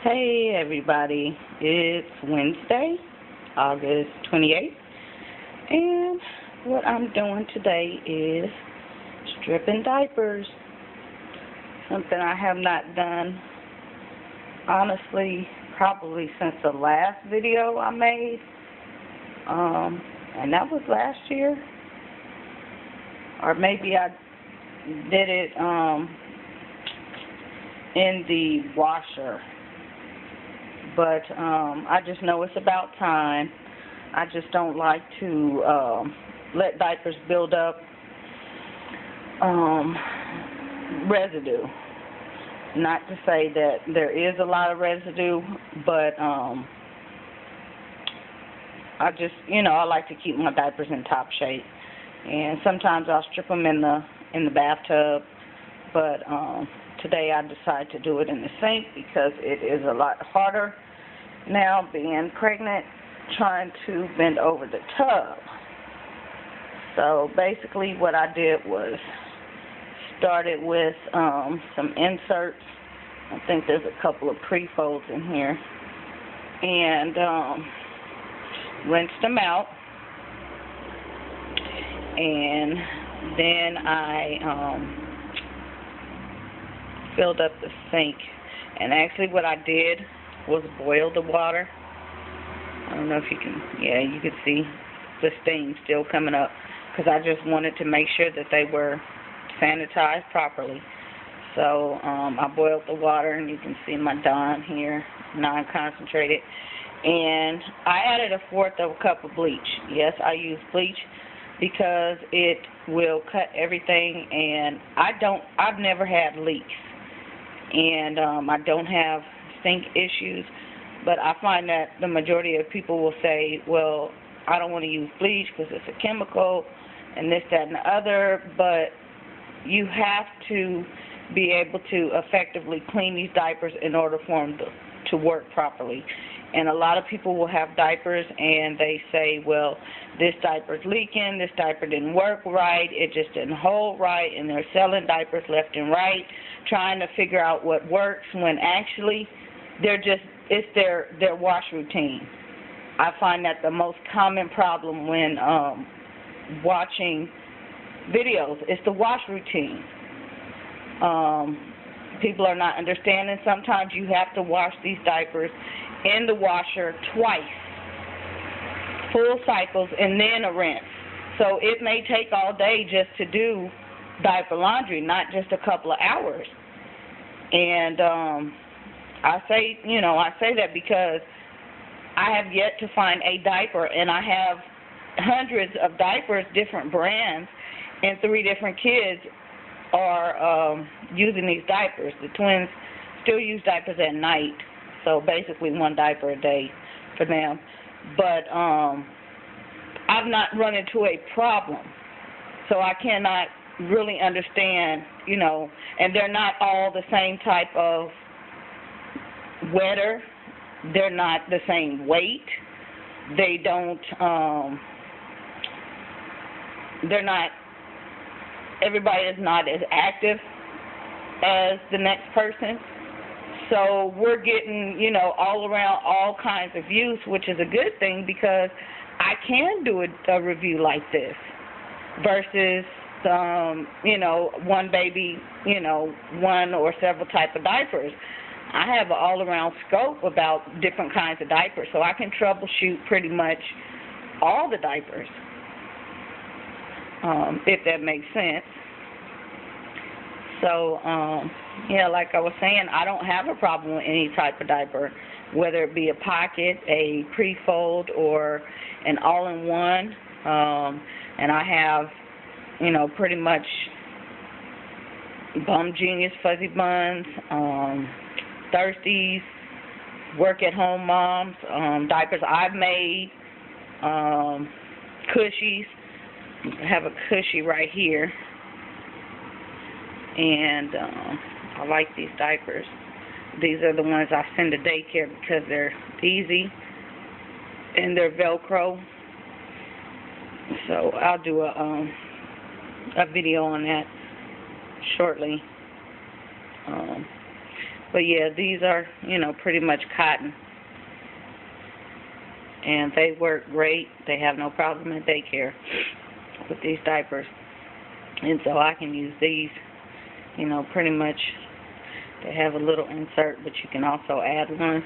Hey everybody, it's Wednesday, August 28th, and what I'm doing today is stripping diapers, something I have not done, honestly, probably since the last video I made, and that was last year, or maybe I did it in the washer. But I just know it's about time. I just don't like to let diapers build up residue. Not to say that there is a lot of residue, but I just, I like to keep my diapers in top shape. And sometimes I'll strip them in the bathtub, but today I decided to do it in the sink because it is a lot harder now being pregnant, trying to bend over the tub. So basically what I did was started with some inserts. I think there's a couple of pre-folds in here. And rinsed them out. And then I filled up the sink. And actually what I did was boil the water. I don't know if you can, you can see the steam still coming up, because I just wanted to make sure that they were sanitized properly. So I boiled the water, and you can see my Dawn here, non-concentrated. And I added 1/4 of a cup of bleach. Yes, I use bleach because it will cut everything, and I've never had leaks. And I don't have sink issues, but I find that the majority of people will say, well, I don't want to use bleach because it's a chemical and this, that, and the other, but you have to be able to effectively clean these diapers in order for them to work properly. And a lot of people will have diapers and they say, well, this diaper's leaking, this diaper didn't work right, it just didn't hold right, and they're selling diapers left and right, trying to figure out what works, when actually it's their wash routine. I find that the most common problem when watching videos is the wash routine. People are not understanding. Sometimes you have to wash these diapers in the washer twice, full cycles, and then a rinse. So it may take all day just to do diaper laundry, not just a couple of hours. And I say that because I have yet to find a diaper, and I have hundreds of diapers, different brands, and 3 different kids are using these diapers. The twins still use diapers at night, so basically 1 diaper a day for them. But I've not run into a problem, so I cannot really understand, and they're not all the same type of wetter. They're not the same weight. They don't, everybody is not as active as the next person. So we're getting, all around all kinds of views, which is a good thing because I can do a review like this versus, one baby, 1 or several type of diapers. I have an all-around scope about different kinds of diapers, so I can troubleshoot pretty much all the diapers, if that makes sense. So, like I was saying, I don't have a problem with any type of diaper, whether it be a pocket, a pre-fold, or an all-in-one. And I have, pretty much Bum Genius Fuzzy Buns, Thirsties, work-at-home moms, diapers I've made, Cushies. I have a Cushy right here. And I like these diapers. These are the ones I send to daycare because they're easy and they're Velcro. So I'll do a video on that shortly. But yeah, these are, pretty much cotton. And they work great. They have no problem in daycare with these diapers. And so I can use these, pretty much. They have a little insert, but you can also add one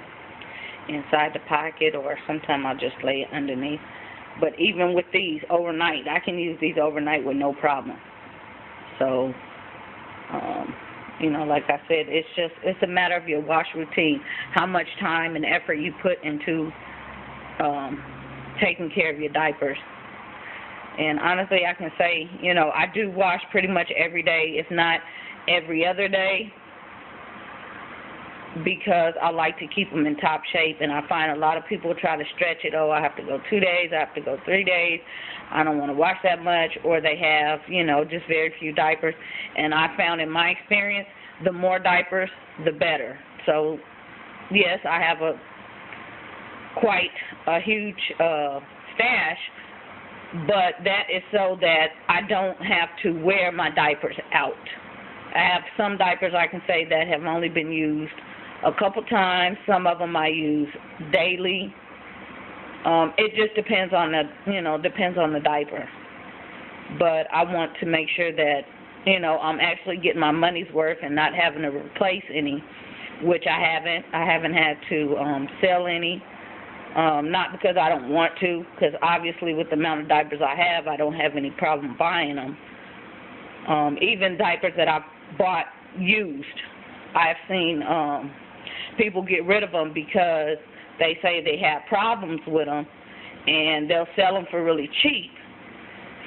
inside the pocket, or sometimes I'll just lay it underneath. But even with these overnight, I can use these overnight with no problem. So, like I said, it's a matter of your wash routine, how much time and effort you put into taking care of your diapers. And honestly, I can say, I do wash pretty much every day, if not every other day, because I like to keep them in top shape. And I find a lot of people try to stretch it. Oh, I have to go 2 days, I have to go 3 days, I don't want to wash that much, or they have, just very few diapers. And I found in my experience, the more diapers, the better. So, yes, I have quite a huge stash, but that is so that I don't have to wear my diapers out. I have some diapers, I can say, that have only been used a couple times. Some of them I use daily. It just depends on the diaper. But I want to make sure that, I'm actually getting my money's worth and not having to replace any, which I haven't. I haven't had to sell any. Not because I don't want to, because obviously with the amount of diapers I have, I don't have any problem buying them. Even diapers that I bought used, I've seen people get rid of them because they say they have problems with them, and they'll sell them for really cheap.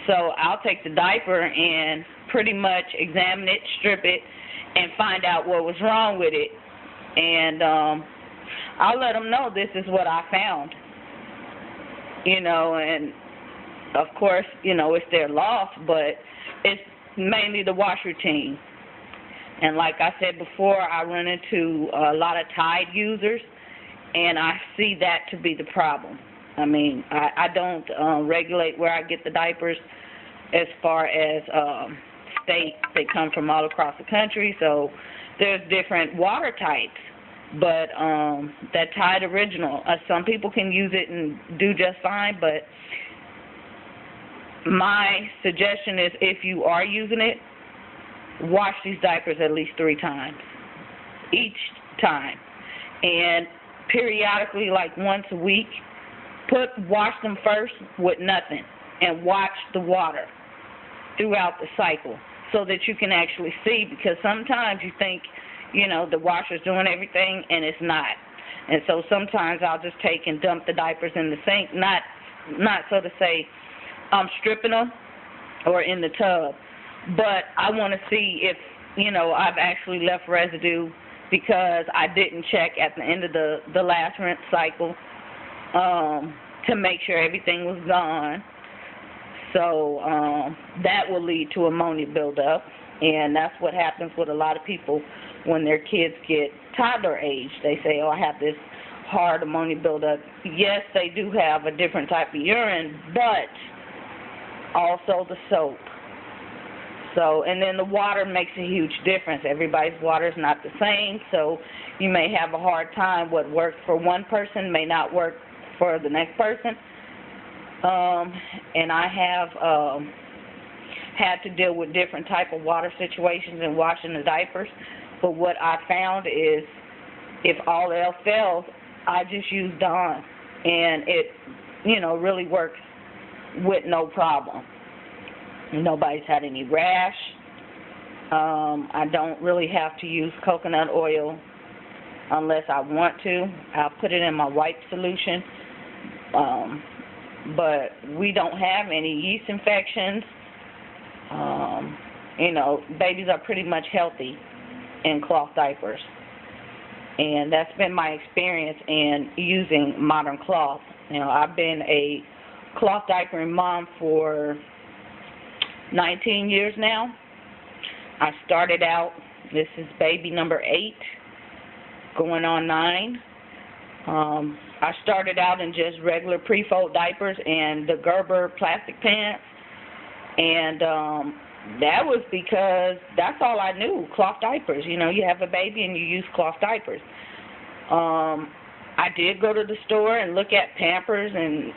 So I'll take the diaper and pretty much examine it, strip it, and find out what was wrong with it. And I'll let them know this is what I found. And of course, it's their loss, but it's mainly the wash routine. And like I said before, I run into a lot of Tide users, and I see that to be the problem. I mean, I don't regulate where I get the diapers as far as states. They come from all across the country, so there's different water types. But that Tide Original, some people can use it and do just fine, but my suggestion is if you are using it, wash these diapers at least 3 times each time. And periodically, like once a week, wash them first with nothing and watch the water throughout the cycle so that you can actually see, because sometimes you think, the washer's doing everything, and it's not. And so sometimes I'll just take and dump the diapers in the sink, not so to say I'm stripping them or in the tub, but I want to see if, I've actually left residue because I didn't check at the end of the last rinse cycle to make sure everything was gone. So that will lead to ammonia buildup, and that's what happens with a lot of people when their kids get toddler age. They say, oh, I have this hard ammonia buildup. Yes, they do have a different type of urine, but also the soap. So, and then the water makes a huge difference. Everybody's water is not the same, so you may have a hard time. What works for one person may not work for the next person. And I have had to deal with different type of water situations in washing the diapers. But what I found is, if all else fails, I just use Dawn, and it, really works with no problem. Nobody's had any rash. I don't really have to use coconut oil unless I want to. I'll put it in my wipe solution. But we don't have any yeast infections. Babies are pretty much healthy in cloth diapers. And that's been my experience in using modern cloth. I've been a cloth diapering mom for 19 years now. I started out, this is baby number 8, going on 9. I started out in just regular pre-fold diapers and the Gerber plastic pants. And that was because that's all I knew, cloth diapers. You know, you have a baby and you use cloth diapers. I did go to the store and look at Pampers and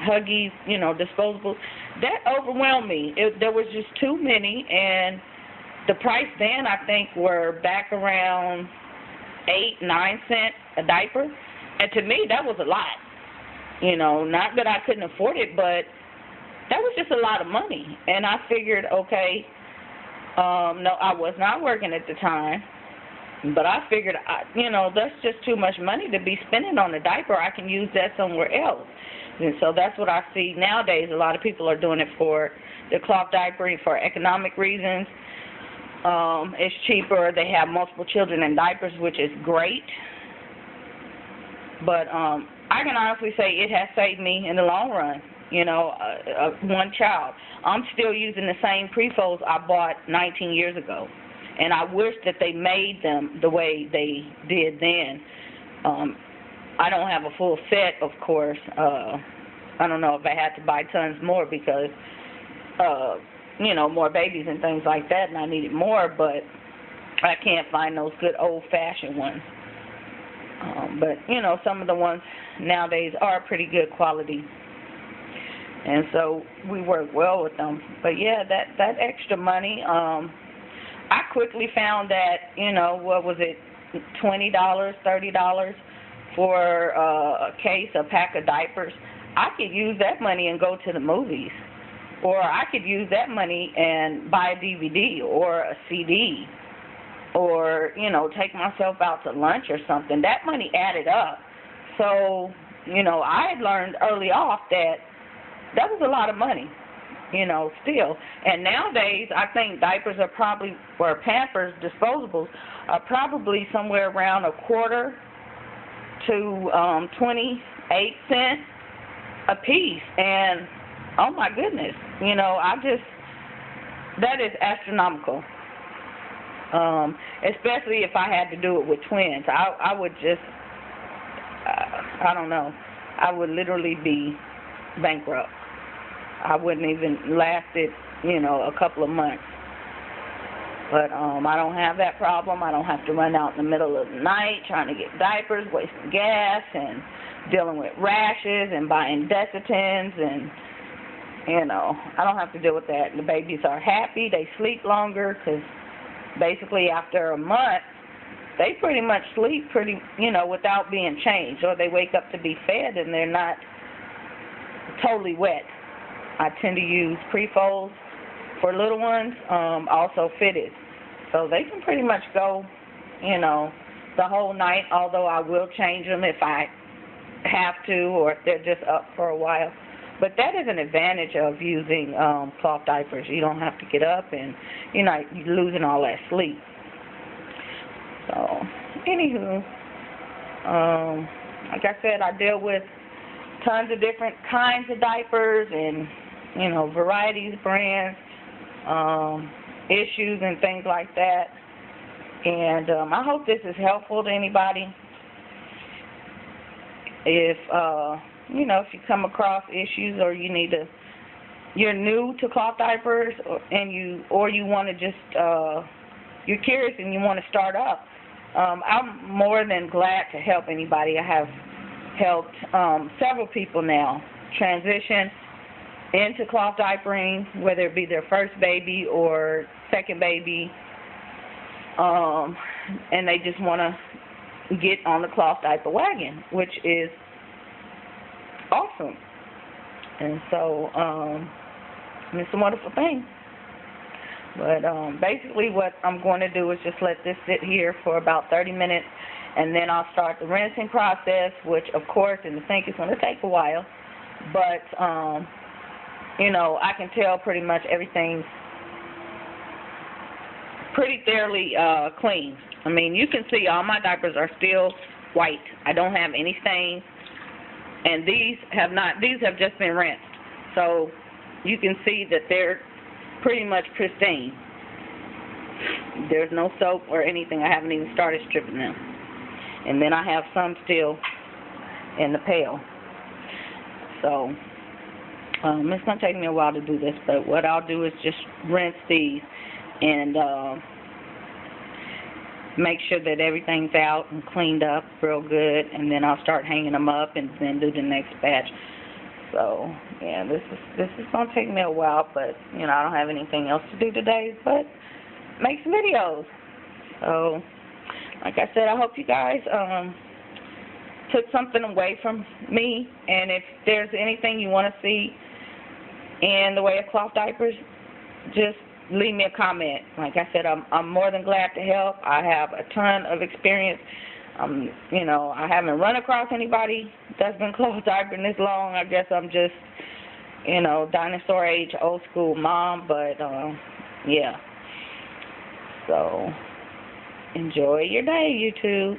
Huggies, you know, disposables. That overwhelmed me. There was just too many, and the price then, I think, were back around 8-9 cents a diaper. And to me, that was a lot. You know, not that I couldn't afford it, but that was just a lot of money. And I figured, okay, no, I was not working at the time, but I figured, you know, that's just too much money to be spending on a diaper. I can use that somewhere else. And so that's what I see nowadays. A lot of people are doing it for the cloth diapering for economic reasons. It's cheaper. They have multiple children in diapers, which is great. But I can honestly say it has saved me in the long run. You know, one child. I'm still using the same pre-folds I bought 19 years ago. And I wish that they made them the way they did then. I don't have a full set, of course. I don't know if I had to buy tons more because, you know, more babies and things like that, and I needed more, but I can't find those good old-fashioned ones. But, you know, some of the ones nowadays are pretty good quality. And so we work well with them. But, yeah, that extra money, I quickly found that, you know, what was it, $20, $30 for a case, a pack of diapers. I could use that money and go to the movies. Or I could use that money and buy a DVD or a CD. Or, you know, take myself out to lunch or something. That money added up. So, you know, I had learned early off that was a lot of money, you know, still. And nowadays, I think diapers are probably, or Pampers, disposables, are probably somewhere around a quarter to 28 cents a piece. And, oh my goodness, you know, that is astronomical. Especially if I had to do it with twins. I would just, I don't know, I would literally be bankrupt. I wouldn't even last it, you know, a couple of months. But I don't have that problem. I don't have to run out in the middle of the night trying to get diapers, wasting gas, and dealing with rashes and buying Desiccants, and, you know, I don't have to deal with that. The babies are happy. They sleep longer because basically after a month, they pretty much sleep you know, without being changed, or they wake up to be fed and they're not totally wet. I tend to use pre-folds for little ones, also fitted. So they can pretty much go, you know, the whole night, although I will change them if I have to or if they're just up for a while. But that is an advantage of using cloth diapers. You don't have to get up and you're losing all that sleep. So, anywho, like I said, I deal with tons of different kinds of diapers and, you know, varieties, brands, issues and things like that. And I hope this is helpful to anybody. If, you know, if you come across issues or you're new to cloth diapers or you want to just, you're curious and you want to start up, I'm more than glad to help anybody. I have helped several people now transition into cloth diapering, whether it be their first baby or second baby, and they just want to get on the cloth diaper wagon, which is awesome. And so it's a wonderful thing. But basically what I'm going to do is just let this sit here for about 30 minutes, and then I'll start the rinsing process, which, of course, in the sink is going to take a while. But, you know, I can tell pretty much everything's pretty thoroughly clean. I mean, you can see all my diapers are still white. I don't have any stains. And these have just been rinsed. So you can see that they're pretty much pristine. There's no soap or anything. I haven't even started stripping them. And then I have some still in the pail. So It's going to take me a while to do this, but what I'll do is just rinse these and make sure that everything's out and cleaned up real good, and then I'll start hanging them up and then do the next batch. So, yeah, this is going to take me a while, but, you know, I don't have anything else to do today but make some videos. So, like I said, I hope you guys took something away from me, and if there's anything you want to see in the way of cloth diapers, just leave me a comment. Like I said, I'm more than glad to help. I have a ton of experience. You know, I haven't run across anybody that's been cloth diapering this long. I guess I'm just, you know, dinosaur age, old school mom, but yeah. So, enjoy your day, YouTube.